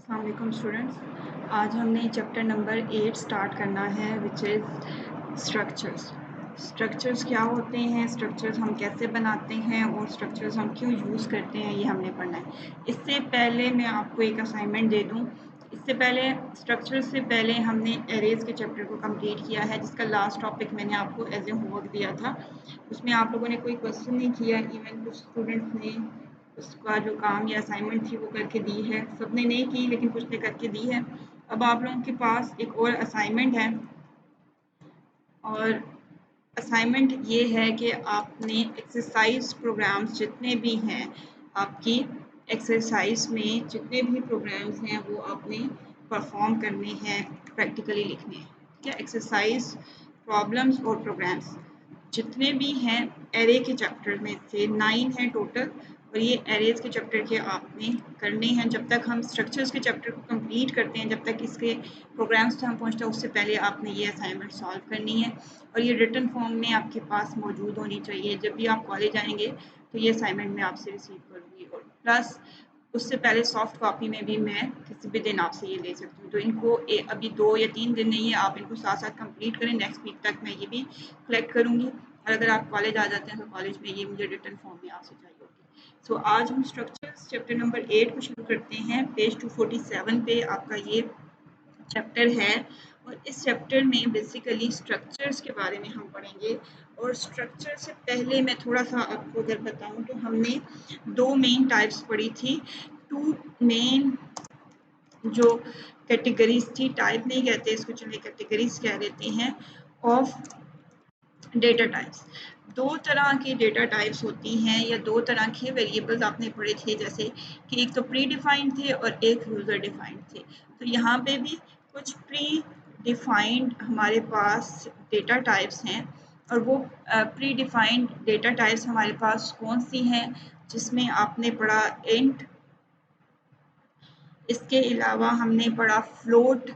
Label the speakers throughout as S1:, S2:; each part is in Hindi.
S1: अस्सलाम वालेकुम स्टूडेंट्स। आज हमने चैप्टर नंबर 8 स्टार्ट करना है विच इज़ स्ट्रक्चर्स क्या होते हैं, स्ट्रक्चर्स हम कैसे बनाते हैं और स्ट्रक्चर्स हम क्यों यूज़ करते हैं, ये हमने पढ़ना है। इससे पहले मैं आपको एक असाइनमेंट दे दूं। इससे पहले स्ट्रक्चर्स से पहले हमने एरेज के चैप्टर को कंप्लीट किया है, जिसका लास्ट टॉपिक मैंने आपको एज ए होमवर्क दिया था। उसमें आप लोगों ने कोई क्वेश्चन नहीं किया, इवन कुछ स्टूडेंट्स ने उसका जो काम या असाइनमेंट थी वो करके दी है। सबने नहीं की लेकिन कुछ ने करके दी है। अब आप लोगों के पास एक और असाइनमेंट है और असाइनमेंट ये है कि आपने एक्सरसाइज प्रोग्राम्स जितने भी हैं, आपकी एक्सरसाइज में जितने भी प्रोग्राम्स हैं वो आपने परफॉर्म करने हैं, प्रैक्टिकली लिखने हैं। क्या एक्सरसाइज प्रॉब्लम्स और प्रोग्राम्स जितने भी हैं एरे के चैप्टर में से 9 है टोटल, और ये एरेज के चैप्टर के आपने करने हैं। जब तक हम स्ट्रक्चर्स के चैप्टर को कंप्लीट करते हैं, जब तक इसके प्रोग्राम्स पे हम पहुंचते हैं, उससे पहले आपने ये असाइनमेंट सॉल्व करनी है और ये रिटन फॉर्म में आपके पास मौजूद होनी चाहिए। जब भी आप कॉलेज आएंगे तो ये असाइनमेंट मैं आपसे रिसीव करूँगी, और प्लस उससे पहले सॉफ्ट कॉपी में भी मैं किसी भी दिन आपसे ये ले सकती हूँ। तो इनको अभी 2 या 3 दिन नहीं है, आप इनको साथ साथ कंप्लीट करें। नेक्स्ट वीक तक मैं ये भी कलेक्ट करूँगी, और अगर आप कॉलेज आ जाते हैं तो कॉलेज में ये मुझे रिटन फॉर्म में आपसे चाहिए होगी। सो आज हम स्ट्रक्चर्स चैप्टर नंबर 8 को शुरू करते हैं। पेज 247 पे आपका ये चैप्टर है, और इस चैप्टर में बेसिकली स्ट्रक्चर्स के बारे में हम पढ़ेंगे। और स्ट्रक्चर से पहले मैं थोड़ा सा आपको अगर बताऊं तो हमने 2 मेन टाइप्स पढ़ी थी। 2 मेन जो कैटेगरीज थी, टाइप नहीं कहते इसको, चलिए कैटेगरीज कह देते हैं, ऑफ डेटा टाइप्स। 2 तरह की डेटा टाइप्स होती हैं, या 2 तरह के वेरिएबल्स आपने पढ़े थे, जैसे कि एक तो प्री डिफाइंड थे और एक यूज़र डिफाइंड थे। तो यहाँ पे भी कुछ प्री डिफाइंड हमारे पास डेटा टाइप्स हैं, और वो प्री डिफाइंड डेटा टाइप्स हमारे पास कौन सी हैं, जिसमें आपने पढ़ा इंट, इसके अलावा हमने पढ़ा फ्लोट,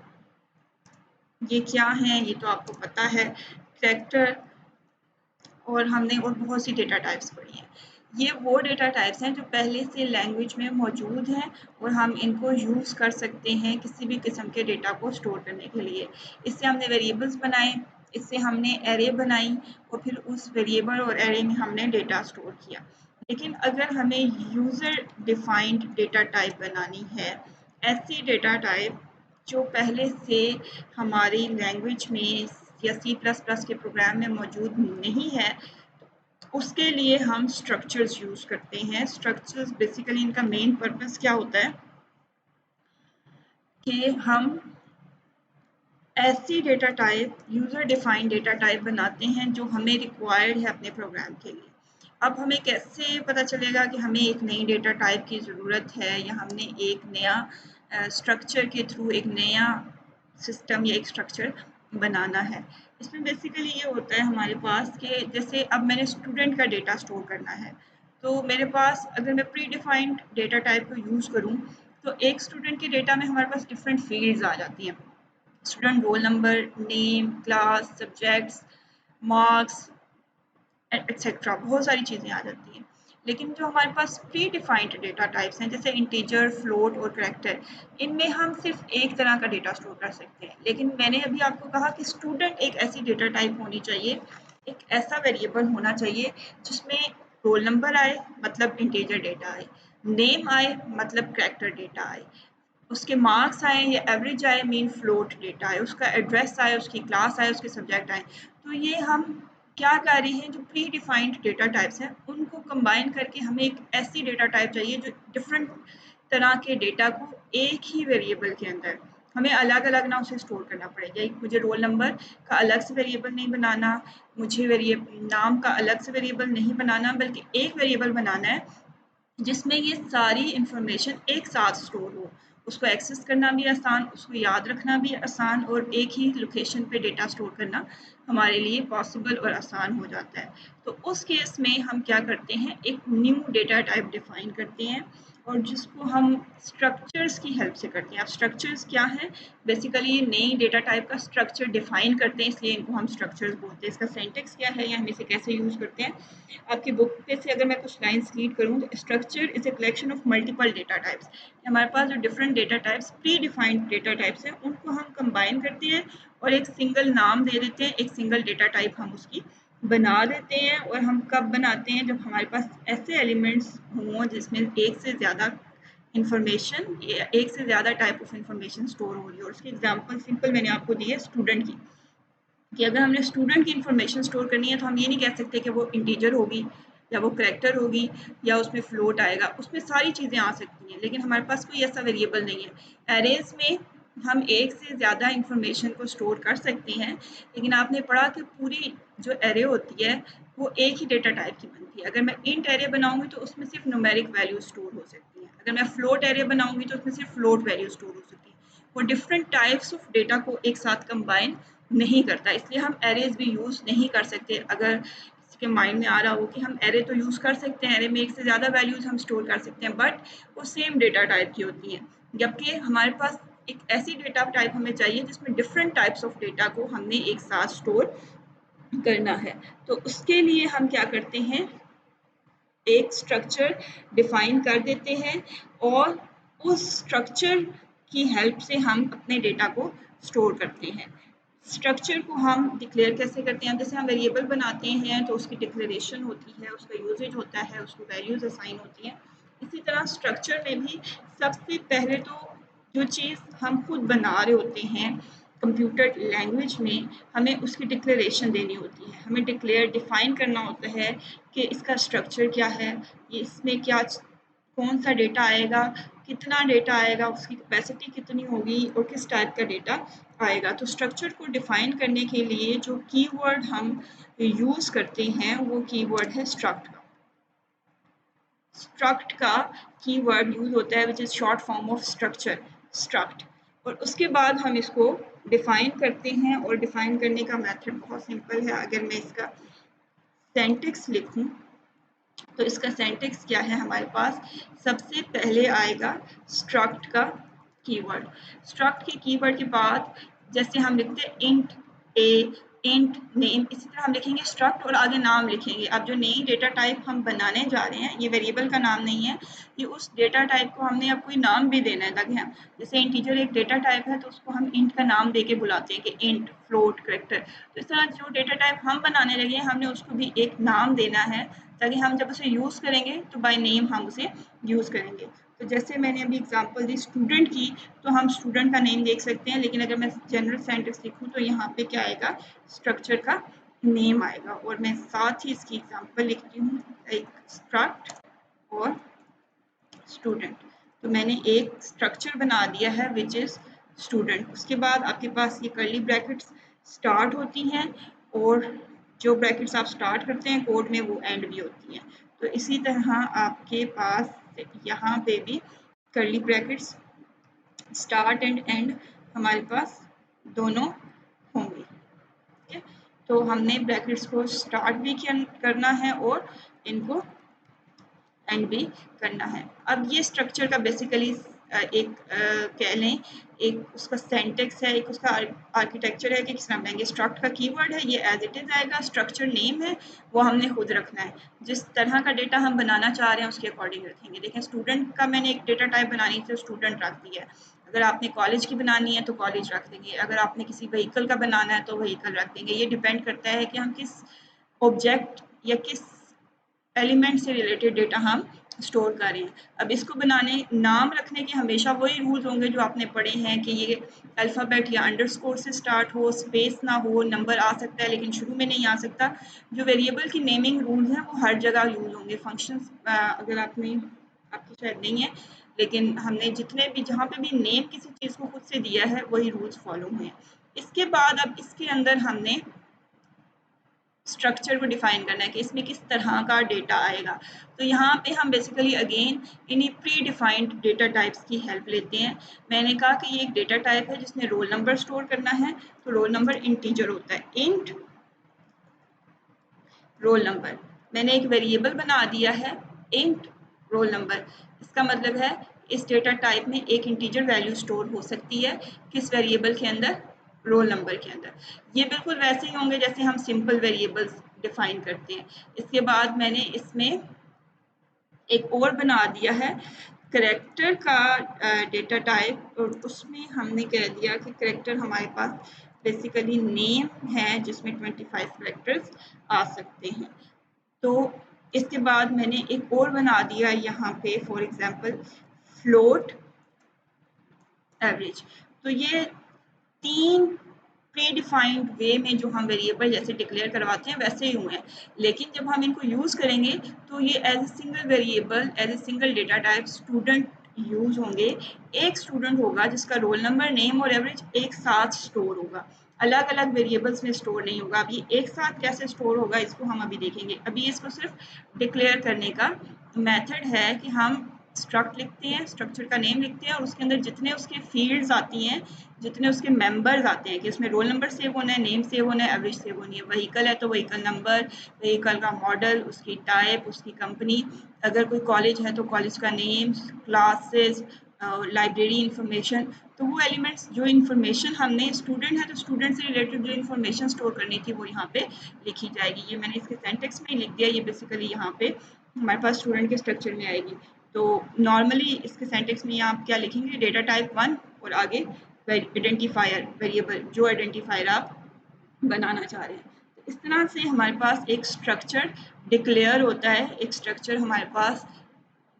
S1: ये क्या है ये तो आपको पता है, कैरेक्टर, और हमने और बहुत सी डेटा टाइप्स पढ़ी हैं। ये वो डेटा टाइप्स हैं जो पहले से लैंग्वेज में मौजूद हैं, और हम इनको यूज़ कर सकते हैं किसी भी किस्म के डेटा को स्टोर करने के लिए। इससे हमने वेरिएबल्स बनाए, इससे हमने एरे बनाई, और फिर उस वेरिएबल और एरे में हमने डेटा स्टोर किया। लेकिन अगर हमें यूज़र डिफाइंड डेटा टाइप बनानी है, ऐसी डेटा टाइप जो पहले से हमारी लैंग्वेज में या C++ के प्रोग्राम में मौजूद नहीं है, उसके लिए हम स्ट्रक्चर्स यूज़ करते हैं। स्ट्रक्चर्स बेसिकली इनका मेन पर्पस क्या होता है कि हम ऐसी data type, user defined data type बनाते हैं जो हमें रिक्वायर्ड है अपने प्रोग्राम के लिए। अब हमें कैसे पता चलेगा कि हमें एक नई डेटा टाइप की ज़रूरत है, या हमने एक नया स्ट्रक्चर के थ्रू एक नया सिस्टम या एक स्ट्रक्चर बनाना है? इसमें बेसिकली ये होता है हमारे पास कि जैसे अब मैंने स्टूडेंट का डेटा स्टोर करना है, तो मेरे पास अगर मैं प्री डिफाइंड डेटा टाइप को यूज़ करूँ, तो एक स्टूडेंट के डेटा में हमारे पास डिफरेंट फील्ड्स आ जाती हैं। Student role number, name, class, subjects, marks, etcetera, बहुत सारी चीज़ें आ जाती हैं। लेकिन जो हमारे पास प्री डिफाइंड डेटा टाइप्स हैं, जैसे इंटीजर, फ्लोट और कैरेक्टर, इनमें हम सिर्फ एक तरह का डेटा स्टोर कर सकते हैं। लेकिन मैंने अभी आपको कहा कि स्टूडेंट एक ऐसी डेटा टाइप होनी चाहिए, एक ऐसा वेरिएबल होना चाहिए जिसमें रोल नंबर आए मतलब इंटीजर डेटा आए, नेम आए मतलब कैरेक्टर डेटा आए, उसके मार्क्स आए या एवरेज आए मीन फ्लोट डेटा आए, उसका एड्रेस आए, उसकी क्लास आए, उसके सब्जेक्ट आए। तो ये हम क्या कर रहे हैं, जो प्री डिफाइंड डेटा टाइप्स हैं उनको कंबाइन करके हमें एक ऐसी डेटा टाइप चाहिए जो डिफरेंट तरह के डेटा को एक ही वेरिएबल के अंदर, हमें अलग अलग ना उसे स्टोर करना पड़ेगा। मुझे रोल नंबर का अलग से वेरिएबल नहीं बनाना, मुझे नाम का अलग से वेरिएबल नहीं बनाना, बल्कि एक वेरिएबल बनाना है जिसमें ये सारी इंफॉर्मेशन एक साथ स्टोर हो, उसको एक्सेस करना भी आसान, उसको याद रखना भी आसान, और एक ही लोकेशन पे डेटा स्टोर करना हमारे लिए पॉसिबल और आसान हो जाता है। तो उस केस में हम क्या करते हैं, एक न्यू डेटा टाइप डिफाइन करते हैं, और जिसको हम स्ट्रक्चर्स की हेल्प से करते हैं। अब स्ट्रक्चर्स क्या है, बेसिकली नई डेटा टाइप का स्ट्रक्चर डिफाइन करते हैं, इसलिए इनको हम स्ट्रक्चर्स बोलते हैं। इसका सेंटेक्स क्या है या हम इसे कैसे यूज़ करते हैं, आपकी बुक पे से अगर मैं कुछ लाइन्स रीड करूँ तो structure is a collection of multiple data types. हमारे पास जो different data types, pre defined data types हैं, उनको हम कंबाइन करते हैं और एक सिंगल नाम दे देते हैं, एक सिंगल डेटा टाइप हम उसकी बना देते हैं। और हम कब बनाते हैं, जब हमारे पास ऐसे एलिमेंट्स हों जिसमें एक से ज़्यादा इंफॉर्मेशन, एक से ज़्यादा टाइप ऑफ इंफॉर्मेशन स्टोर हो रही है। और उसकी एग्जांपल सिंपल मैंने आपको दी है स्टूडेंट की, कि अगर हमने स्टूडेंट की इंफॉर्मेशन स्टोर करनी है तो हम ये नहीं कह सकते कि वो इंटीजर होगी या वो करैक्टर होगी या उसमें फ्लोट आएगा, उसमें सारी चीज़ें आ सकती हैं, लेकिन हमारे पास कोई ऐसा वेरिएबल नहीं है। एरेज में हम एक से ज़्यादा इंफॉर्मेशन को स्टोर कर सकते हैं, लेकिन आपने पढ़ा कि पूरी जो एरे होती है वो एक ही डेटा टाइप की बनती है। अगर मैं इंट एरे बनाऊंगी तो उसमें सिर्फ न्यूमेरिक वैल्यू स्टोर हो सकती है, अगर मैं फ्लोट एरे बनाऊंगी तो उसमें सिर्फ फ्लोट वैल्यू स्टोर हो सकती है। वो डिफरेंट टाइप्स ऑफ डेटा को एक साथ कंबाइन नहीं करता, इसलिए हम एरेज भी यूज़ नहीं कर सकते। अगर किसी के माइंड में आ रहा हो कि हम एरे तो यूज़ कर सकते हैं, एरे में एक से ज़्यादा वैल्यूज़ हम स्टोर कर सकते हैं, बट वो सेम डेटा टाइप की होती हैं, जबकि हमारे पास एक ऐसी डेटा टाइप हमें चाहिए जिसमें डिफरेंट टाइप्स ऑफ डेटा को हमने एक साथ स्टोर करना है। तो उसके लिए हम क्या करते हैं, एक स्ट्रक्चर डिफाइन कर देते हैं और उस स्ट्रक्चर की हेल्प से हम अपने डेटा को स्टोर करते हैं। स्ट्रक्चर को हम डिक्लेयर कैसे करते हैं, जैसे हम वेरिएबल बनाते हैं तो उसकी डिक्लेरेशन होती है, उसका यूजेज होता है, उसको वैल्यूज असाइन होती हैं। इसी तरह स्ट्रक्चर में भी सबसे पहले तो जो चीज़ हम खुद बना रहे होते हैं कंप्यूटर लैंग्वेज में, हमें उसकी डिक्लेरेशन देनी होती है, हमें डिक्लेयर डिफाइन करना होता है कि इसका स्ट्रक्चर क्या है, ये इसमें क्या, कौन सा डेटा आएगा, कितना डेटा आएगा, उसकी कैपेसिटी कितनी होगी और किस टाइप का डेटा आएगा। तो स्ट्रक्चर को डिफाइन करने के लिए जो कीवर्ड हम यूज़ करते हैं वो कीवर्ड है स्ट्रक्ट का। स्ट्रक्ट का कीवर्ड यूज होता है which is short form of structure, struct. और उसके बाद हम इसको डिफाइन करते हैं, और डिफाइन करने का मेथड बहुत सिंपल है। अगर मैं इसका सेंटेक्स लिखूं तो इसका सेंटेक्स क्या है, हमारे पास सबसे पहले आएगा स्ट्रक्ट का कीवर्ड। स्ट्रक्ट के कीवर्ड के बाद जैसे हम लिखते हैं इंट ए, इंट नेम, इसी तरह हम लिखेंगे स्ट्रक्ट और आगे नाम लिखेंगे। अब जो नई डेटा टाइप हम बनाने जा रहे हैं, ये वेरिएबल का नाम नहीं है, ये उस डेटा टाइप को हमने अब कोई नाम भी देना है, ताकि हम जैसे इंटीजर एक डेटा टाइप है तो उसको हम इंट का नाम दे के बुलाते हैं कि इंट, फ्लोट, करेक्टर। तो इस तरह जो डेटा टाइप हम बनाने लगे हैं हमने उसको भी एक नाम देना है, ताकि हम जब उसे यूज़ करेंगे तो बाय नेम हम उसे यूज़ करेंगे। तो जैसे मैंने अभी एग्जांपल दी स्टूडेंट की, तो हम स्टूडेंट का नेम देख सकते हैं, लेकिन अगर मैं जनरल सेंटेंस लिखूं तो यहाँ पे क्या आएगा, स्ट्रक्चर का नेम आएगा। और मैं साथ ही इसकी एग्जांपल लिखती हूँ, एक स्ट्रक्ट और स्टूडेंट। तो मैंने एक स्ट्रक्चर बना दिया है विच इज़ स्टूडेंट। उसके बाद आपके पास ये कर्ली ब्रैकेट्स स्टार्ट होती हैं, और जो ब्रैकेट्स आप स्टार्ट करते हैं कोड में वो एंड भी होती हैं। तो इसी तरह आपके पास यहाँ पे भी curly brackets start and and हमारे पास दोनों होंगे। ठीक है, तो हमने ब्रैकेट्स को स्टार्ट भी करना है और इनको एंड भी करना है। अब ये स्ट्रक्चर का बेसिकली एक कह लें, एक उसका सेंटेक्स है, एक उसका आर्किटेक्चर है कि किस तरह बनाएंगे। स्ट्रक्ट का कीवर्ड है, ये एज इट इज़ आएगा, स्ट्रक्चर नेम है वो हमने खुद रखना है, जिस तरह का डेटा हम बनाना चाह रहे हैं उसके अकॉर्डिंग रखेंगे। देखें स्टूडेंट का मैंने एक डेटा टाइप बनानी थी, स्टूडेंट रख दिया है। अगर आपने कॉलेज की बनानी है तो कॉलेज रख देंगे, अगर आपने किसी व्हीकल का बनाना है तो व्हीकल रख देंगे। ये डिपेंड करता है कि हम किस ऑब्जेक्ट या किस एलिमेंट से रिलेटेड डेटा हम स्टोर कर रहे हैं। अब इसको बनाने, नाम रखने के हमेशा वही रूल्स होंगे जो आपने पढ़े हैं कि ये अल्फ़ाबेट या अंडरस्कोर से स्टार्ट हो, स्पेस ना हो, नंबर आ सकता है लेकिन शुरू में नहीं आ सकता। जो वेरिएबल की नेमिंग रूल्स हैं वो हर जगह यूज़ होंगे। फंक्शंस अगर आपने, आपकी शायद नहीं है, लेकिन हमने जितने भी जहाँ पे भी नेम किसी चीज़ को खुद से दिया है वही रूल्स फॉलो हुए हैं। इसके बाद अब इसके अंदर हमने स्ट्रक्चर को डिफाइन करना है कि इसमें किस तरह का डेटा आएगा। तो यहाँ पे हम बेसिकली अगेन इन्हीं प्री डिफाइंड डेटा टाइप्स की हेल्प लेते हैं। मैंने कहा कि ये एक डेटा टाइप है जिसमें रोल नंबर स्टोर करना है, तो रोल नंबर इंटीजर होता है, इंट रोल नंबर। मैंने एक वेरिएबल बना दिया है इंट रोल नंबर। इसका मतलब है इस डेटा टाइप में एक इंटीजर वैल्यू स्टोर हो सकती है, किस वेरिएबल के अंदर, रोल नंबर के अंदर। ये बिल्कुल वैसे ही होंगे जैसे हम सिंपल वेरिएबल्स डिफाइन करते हैं। इसके बाद मैंने इसमें एक और बना दिया है करेक्टर का डेटा टाइप, और उसमें हमने कह दिया कि करेक्टर हमारे पास बेसिकली नेम है जिसमें 25 करेक्टर्स आ सकते हैं। तो इसके बाद मैंने एक और बना दिया यहाँ पे फॉर एग्जांपल फ्लोट एवरेज। तो ये 3 प्री डिफाइंड वे में जो हम वेरिएबल जैसे डिक्लेयर करवाते हैं वैसे ही हुए हैं, लेकिन जब हम इनको यूज़ करेंगे तो ये as a single variable, as a single data type student use होंगे। एक स्टूडेंट होगा जिसका रोल नंबर, नेम और एवरेज एक साथ स्टोर होगा, अलग अलग वेरिएबल्स में स्टोर नहीं होगा। अभी एक साथ कैसे स्टोर होगा इसको हम अभी देखेंगे। अभी इसको सिर्फ डिक्लेयर करने का मेथड है कि हम स्ट्रक्ट लिखते हैं, स्ट्रक्चर का नेम लिखते हैं और उसके अंदर जितने उसके फील्ड्स आती हैं, जितने उसके मेंबर्स आते हैं कि उसमें रोल नंबर सेव होना है, नेम सेव होना है, एवरेज सेव होनी है। व्हीकल है तो व्हीकल नंबर, व्हीकल का मॉडल, उसकी टाइप, उसकी कंपनी, अगर कोई कॉलेज है तो कॉलेज का नेम, क्लासेस, लाइब्रेरी इंफॉर्मेशन। तो वो एलिमेंट्स जो इन्फॉर्मेशन हमने, स्टूडेंट है तो स्टूडेंट से रिलेटेड जो इन्फॉर्मेशन स्टोर करनी थी वो यहाँ पे लिखी जाएगी। ये मैंने इसके सेंटेक्स में ही लिख दिया, ये बेसिकली यहाँ पे हमारे पास स्टूडेंट के स्ट्रक्चर में आएगी। तो नॉर्मली इसके सेंटेक्स में आप क्या लिखेंगे, डेटा टाइप 1 और आगे आइडेंटिफायर वेरिएबल, जो आइडेंटिफायर आप बनाना चाह रहे हैं। तो इस तरह से हमारे पास एक स्ट्रक्चर डिक्लेयर होता है, एक स्ट्रक्चर हमारे पास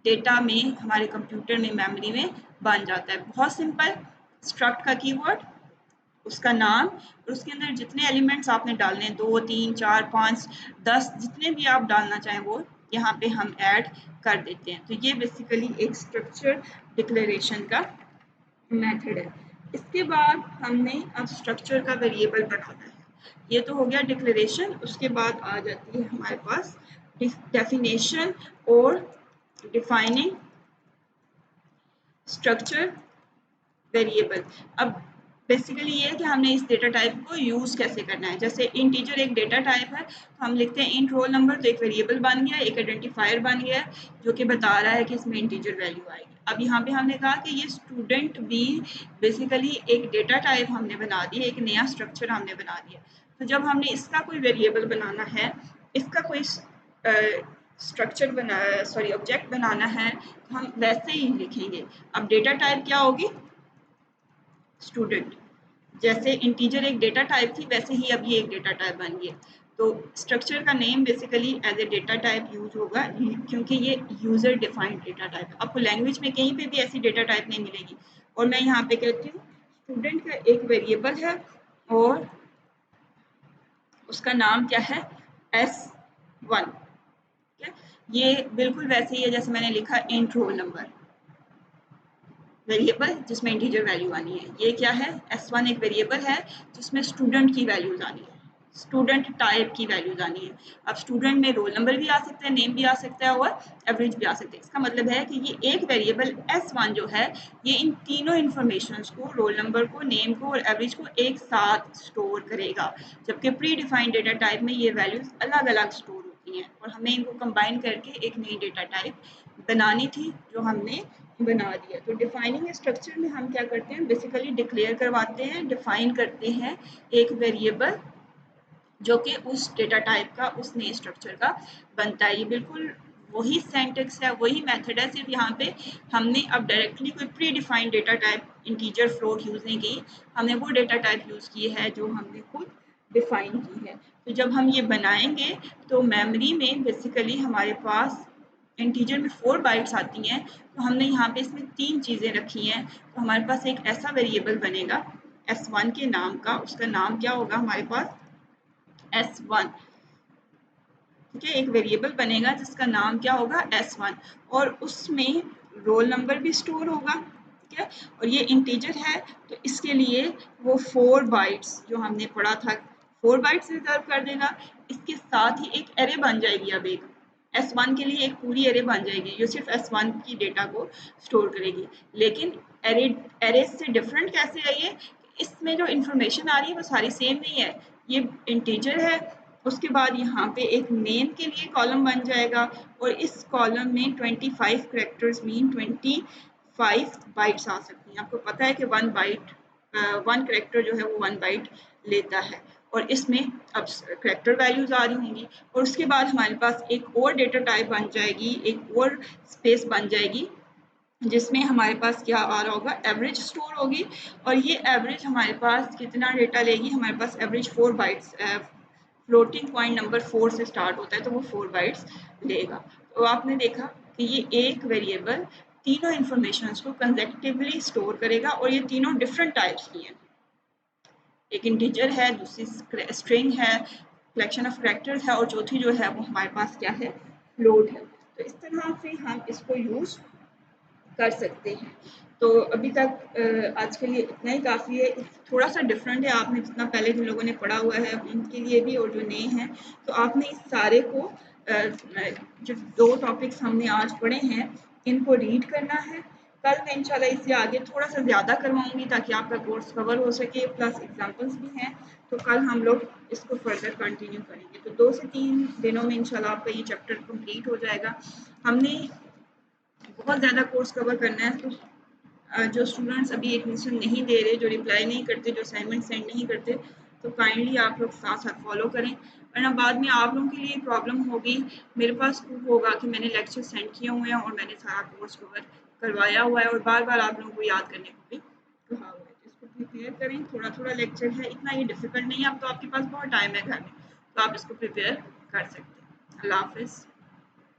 S1: डेटा में, हमारे कंप्यूटर में, मेमोरी में बन जाता है। बहुत सिंपल, स्ट्रक्ट का कीवर्ड, उसका नाम और उसके अंदर जितने एलिमेंट्स आपने डालने हैं, 2, 3, 4, 5, 10 जितने भी आप डालना चाहें वो यहाँ पे हम ऐड कर देते हैं। तो ये बेसिकली एक स्ट्रक्चर डिक्लेरेशन का मेथड है। इसके बाद हमने अब स्ट्रक्चर का वेरिएबल बनाना है। ये तो हो गया डिक्लेरेशन। उसके बाद आ जाती है हमारे पास डेफिनेशन और डिफाइनिंग स्ट्रक्चर वेरिएबल। अब बेसिकली ये है कि हमने इस डेटा टाइप को यूज़ कैसे करना है। जैसे इंटीजर एक डेटा टाइप है तो हम लिखते हैं इंट रोल नंबर, तो एक वेरिएबल बन गया, एक आइडेंटिफायर बन गया जो कि बता रहा है कि इसमें इंटीजर वैल्यू आएगी। अब यहाँ पे हमने कहा कि ये स्टूडेंट भी बेसिकली एक डेटा टाइप हमने बना दी, एक नया स्ट्रक्चर हमने बना दिया। तो जब हमने इसका कोई वेरिएबल बनाना है, इसका कोई स्ट्रक्चर बना, सॉरी ऑब्जेक्ट बनाना है, तो हम वैसे ही लिखेंगे। अब डेटा टाइप क्या होगी, स्टूडेंट। जैसे इंटीजर एक डेटा टाइप थी वैसे ही अब ये एक डेटा टाइप बन गया। तो स्ट्रक्चर का name basically as a data type use होगा क्योंकि ये यूजर डिफाइंड डेटा टाइप है। आपको लैंग्वेज में कहीं पे भी ऐसी डेटा टाइप नहीं मिलेगी। और मैं यहाँ पे कहती हूँ स्टूडेंट का एक वेरिएबल है और उसका नाम क्या है, S1। ये बिल्कुल वैसे ही है जैसे मैंने लिखा इंट रोल नंबर, वेरिएबल जिसमें इंटीजर वैल्यू आनी है। ये क्या है, S1 एक वेरिएबल है जिसमें स्टूडेंट की वैल्यूज आनी है, स्टूडेंट टाइप की वैल्यूज आनी है। अब स्टूडेंट में रोल नंबर भी आ सकता है, नेम भी आ सकता है और एवरेज भी आ सकता है। इसका मतलब है कि ये एक वेरिएबल S1 जो है ये इन तीनों इन्फॉर्मेशन को, रोल नंबर को, नेम को और एवरेज को एक साथ स्टोर करेगा। जबकि प्री डिफाइंड डेटा टाइप में ये वैल्यूज अलग अलग स्टोर होती हैं और हमें इनको कंबाइन करके एक नई डेटा टाइप बनानी थी जो हमने बना दिया। तो डिफाइनिंग स्ट्रक्चर में हम क्या करते हैं, बेसिकली डिक्लेयर करवाते हैं, डिफाइन करते हैं एक वेरिएबल जो कि उस डेटा टाइप का, उस नए स्ट्रक्चर का बनता है। ये बिल्कुल वही सेंटेक्स है, वही मेथड है, सिर्फ यहाँ पे हमने अब डायरेक्टली कोई pre defined data type integer float use नहीं की, हमने वो डेटा टाइप यूज़ की है जो हमने खुद डिफाइन की है। तो जब हम ये बनाएंगे तो मेमोरी में बेसिकली हमारे पास इंटीजर में 4 बाइट्स आती हैं। तो हमने यहाँ पे इसमें 3 चीज़ें रखी हैं। तो हमारे पास एक ऐसा वेरिएबल बनेगा S1 के नाम का, उसका नाम क्या होगा हमारे पास S1। ठीक है, एक वेरिएबल बनेगा जिसका नाम क्या होगा S1 और उसमें रोल नंबर भी स्टोर होगा। ठीक है, और ये इंटीजर है तो इसके लिए वो 4 बाइट्स जो हमने पढ़ा था 4 बाइट्स रिजर्व कर देगा। इसके साथ ही एक एरे बन जाएगी, अब एक S1 के लिए एक पूरी एरे बन जाएगी जो सिर्फ S1 की डेटा को स्टोर करेगी। लेकिन एरे से डिफरेंट कैसे है ये, इसमें जो इन्फॉर्मेशन आ रही है वो सारी सेम नहीं है। ये इंटीजर है उसके बाद यहाँ पे एक नेम के लिए कॉलम बन जाएगा और इस कॉलम में 25 करेक्टर्स मीन 25 बाइट्स आ सकती हैं। आपको पता है कि 1 करेक्टर जो है वो 1 बाइट लेता है और इसमें अब करेक्टर वैल्यूज आ रही होंगी और उसके बाद हमारे पास एक और डेटा टाइप बन जाएगी, एक और स्पेस बन जाएगी जिसमें हमारे पास क्या आ रहा होगा, एवरेज स्टोर होगी और ये एवरेज हमारे पास कितना डेटा लेगी, हमारे पास average 4 bytes, floating point number 4 से स्टार्ट होता है तो वो 4 बाइट्स लेगा। तो आपने देखा कि ये एक वेरिएबल तीनों इंफॉर्मेशन को कंसेक्टिवली स्टोर करेगा और ये तीनों डिफरेंट टाइप्स की हैं। एक इंटीजर है, दूसरी स्ट्रिंग है, कलेक्शन ऑफ कैरेक्टर्स है और चौथी जो है वो हमारे पास क्या है, फ्लोट है। तो इस तरह से हम इसको यूज कर सकते हैं। तो अभी तक आज के लिए इतना ही काफ़ी है। थोड़ा सा डिफरेंट है, आपने जितना पहले जिन लोगों ने पढ़ा हुआ है उनके लिए भी और जो नए हैं, तो आपने इस सारे को जो 2 टॉपिक्स हमने आज पढ़े हैं इनको रीड करना है। कल मैं इंशाल्लाह इससे आगे थोड़ा सा ज़्यादा करवाऊंगी ताकि आपका कोर्स कवर हो सके, प्लस एग्जाम्पल्स भी हैं। तो कल हम लोग इसको फर्दर कंटिन्यू करेंगे। तो 2 से 3 दिनों में इंशाल्लाह आपका ये चैप्टर कंप्लीट हो जाएगा। हमने बहुत ज़्यादा कोर्स कवर करना है, तो जो स्टूडेंट्स अभी एडमिशन नहीं दे रहे, जो रिप्लाई नहीं करते, जो असाइनमेंट सेंड नहीं करते, तो काइंडली आप लोग साथ साथ फॉलो करें, वरना बाद में आप लोगों के लिए प्रॉब्लम होगी। मेरे पास प्रूफ होगा कि मैंने लेक्चर सेंड किए हुए हैं और मैंने सारा कोर्स कवर करवाया हुआ है और बार बार आप लोगों को याद करने को भी कहा हुआ है। तो इसको प्रिपेयर करें, थोड़ा थोड़ा लेक्चर है, इतना ये डिफिकल्ट नहीं है। अब तो आपके पास बहुत टाइम है घर में, तो आप इसको प्रिपेयर कर सकते हैं। अल्लाह हाफिज़।